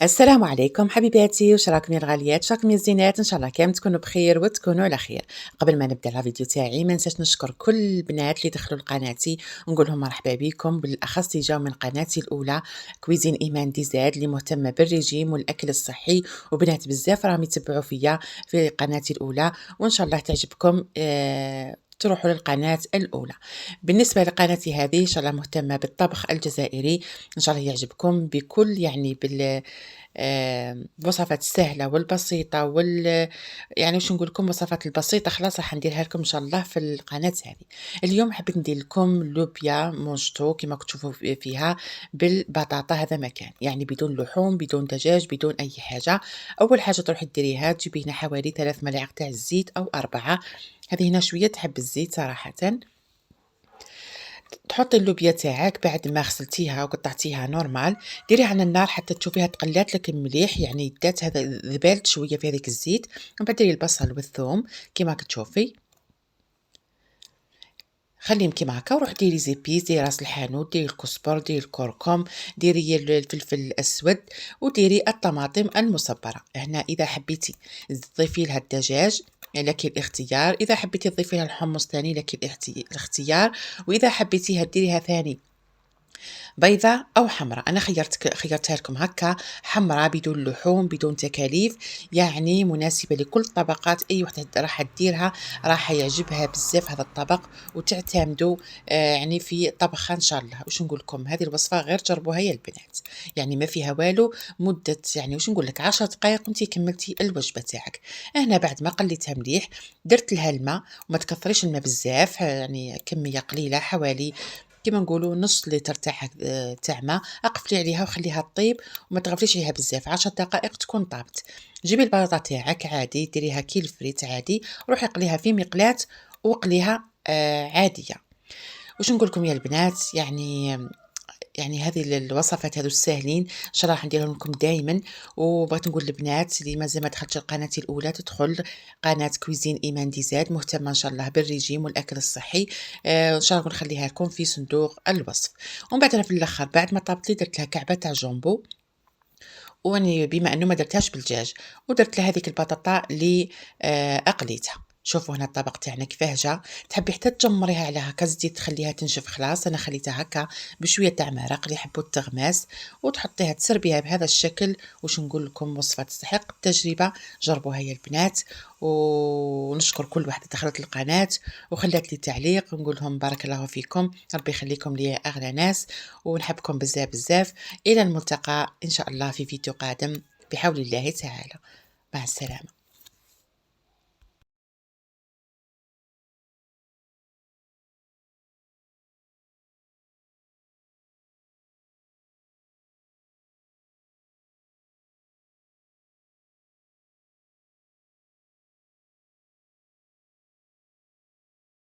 السلام عليكم حبيباتي، واش راكم يا الغاليات؟ واش راكم يا الزينات؟ ان شاء الله كامل تكونوا بخير وتكونوا على خير. قبل ما نبدا الفيديو تاعي ما ننساش نشكر كل البنات اللي دخلوا لقناتي ونقول لهم مرحبا بكم، بالاخص اللي جاوا من قناتي الاولى كويزين ايمان دي زاد اللي مهتمه بالريجيم والاكل الصحي، وبنات بزاف راهم يتبعوا فيا في قناتي الاولى، وان شاء الله تعجبكم تروحوا للقناة الأولى. بالنسبة لقناتي هذه إن شاء الله مهتمة بالطبخ الجزائري، إن شاء الله يعجبكم بكل يعني الوصفات السهلة والبسيطة يعني واش نقول لكم وصفات البسيطة خلاص راح نديرها لكم إن شاء الله في القناة هذه. اليوم حبيت ندير لكم لوبيا مونجتو كما تشوفوا فيها بالبطاطا، هذا مكان يعني بدون لحوم بدون دجاج بدون أي حاجة. أول حاجة تروحي ديريها تجيبي هنا حوالي 3 ملاعق تاع الزيت أو 4، هذه هنا شوية تحب الزيت صراحةً. تحطي اللوبيا تاعك بعد ما غسلتيها وقطعتيها نورمال، ديريها على النار حتى تشوفيها تقلات لك مليح، يعني دات هذا ذبالت شويه في هذيك الزيت. من بعد ديري البصل والثوم كيما راك تشوفي، خليهم كيما هكا، وروح ديري زيبيس، ديري راس الحانوت، ديري الكزبر، ديري الكركم، ديري الفلفل الاسود، وديري الطماطم المصبره. هنا اذا حبيتي تضيفي لها الدجاج لك الاختيار، اذا حبيتي تضيفي لها الحمص ثاني لك الاختيار، واذا حبيتيها ديريها ثاني بيضة أو حمراء. أنا خيرتها لكم هكا حمراء بدون لحوم بدون تكاليف، يعني مناسبة لكل الطبقات، أي وحدة راح تديرها راح يعجبها بزاف هذا الطبق وتعتمدوا يعني في طبخها إن شاء الله. واش نقول لكم هذه الوصفة غير جربوها يا البنات، يعني ما فيها والو، مدة يعني واش نقول لك 10 دقائق وانتي كملتي الوجبة تاعك. هنا بعد ما قليتها مليح درت لها الماء، وما تكثريش الماء بزاف، يعني كمية قليلة حوالي كيما نقولوا نص لتر تاع ماء. اقفلي عليها وخليها طيب وما تغفليش عليها بزاف، 10 دقائق تكون طابت. جيبي البطاطا تاعك عادي ديريها كي الفريت عادي، روحي قليها في مقلاة وقليها عاديه. واش نقول لكم يا البنات، يعني هذه الوصفات هذو الساهلين ان شاء الله راح نديرهم لكم دائما. وبغيت نقول للبنات اللي مازال ما دخلتش قناتي الاولى تدخل قناه كويزين ايمان دي زاد، مهتمه ان شاء الله بالريجيم والاكل الصحي. ان شاء الله نخليها لكم في صندوق الوصف. ومن بعد انا في الاخر بعد ما طابت لي درت لها كعبه تاع جامبو، واني بما انه ما درتهاش بالدجاج، ودرت لها هذيك البطاطا اللي اقليتها. شوفوا هنا الطبق تاعنا كيفاه جا. تحبي حتى تجمريها على هكا زيت تخليها تنشف، خلاص انا خليتها هكا بشويه تاع مرق اللي يحبوا التغماس، وتحطيها تسربيها بهذا الشكل. واش نقول لكم وصفه تستحق التجربه، جربوها يا البنات. ونشكر كل واحده دخلت القناه وخلات لي تعليق، نقول لهم بارك الله فيكم، ربي يخليكم لي اغلى ناس، ونحبكم بزاف بزاف. الى الملتقى ان شاء الله في فيديو قادم بحول الله تعالى. مع السلامه.